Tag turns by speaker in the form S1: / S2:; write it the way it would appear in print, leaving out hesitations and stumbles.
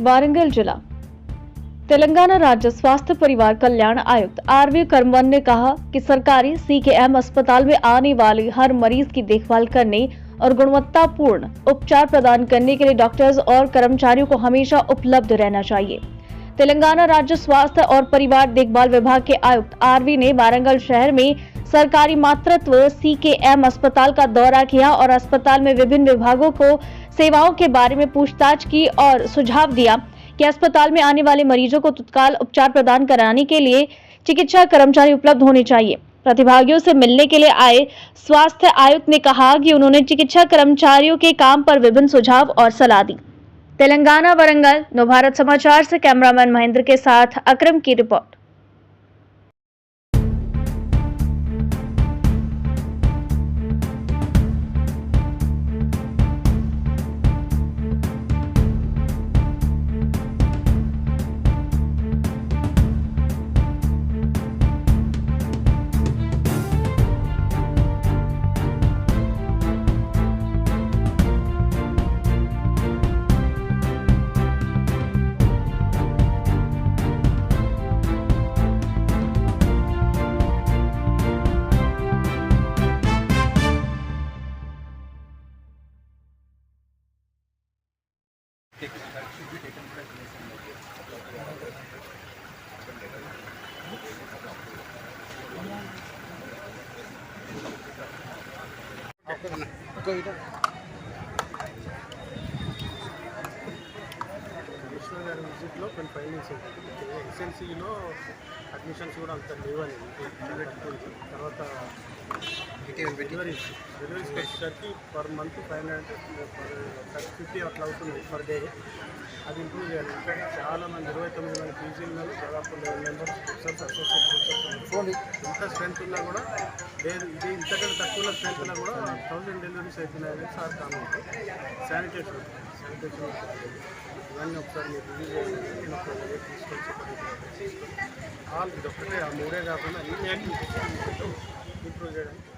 S1: वारंगल जिला तेलंगाना राज्य स्वास्थ्य परिवार कल्याण आयुक्त आरवी करमवन ने कहा कि सरकारी सीकेएम अस्पताल में आने वाले हर मरीज की देखभाल करने और गुणवत्तापूर्ण उपचार प्रदान करने के लिए डॉक्टर्स और कर्मचारियों को हमेशा उपलब्ध रहना चाहिए। तेलंगाना राज्य स्वास्थ्य और परिवार देखभाल विभाग के आयुक्त आरवी ने वारंगल शहर में सरकारी मातृत्व सीकेएम अस्पताल का दौरा किया और अस्पताल में विभिन्न विभागों को सेवाओं के बारे में पूछताछ की और सुझाव दिया कि अस्पताल में आने वाले मरीजों को तत्काल उपचार प्रदान कराने के लिए चिकित्सा कर्मचारी उपलब्ध होने चाहिए। प्रतिभागियों से मिलने के लिए आए स्वास्थ्य आयुक्त ने कहा कि उन्होंने चिकित्सा कर्मचारियों के काम पर विभिन्न सुझाव और सलाह दी। तेलंगाना वारंगल नवभारत समाचार से कैमरामैन महेंद्र के साथ अकरम की रिपोर्ट।
S2: కమిషనర్ గారి విజిట్లో కొన్ని ఫైండింగ్స్ ఉంటాయి. ఎస్ఎన్సీలో అడ్మిషన్స్ కూడా అంత లేవని తర్వాత డెలివరీస్ వచ్చేసరికి పర్ మంత్ 550 అట్లా అవుతుంది పర్ డే. అది ఇంప్రూవ్ చేయాలి. ఇంకా చాలామంది 29 మంది పీజీలలో దాదాపు 11 మెంబర్స్ ప్రొఫెసర్స్ అసోసియేట్ ప్రొఫెసర్స్ ఇంత స్ట్రెంత్ ఉన్నా కూడా లేదు. ఇది ఇంతకంటే తక్కువ స్ట్రెంత్ ఉన్నా కూడా 1000 డెలివరీస్ అవుతున్నాయని సార్ కామెంట్. శానిటేషన్ ఇవన్నీ ఒకసారి మీరు రివ్యూ చేయాలని నేను ఒక తీసుకొచ్చి ఆల్ ఇది ఒక్కటే ఆ మూడే కాకుండా అన్ని యాక్టివిటీస్ ఇంప్రూవ్ చేయడానికి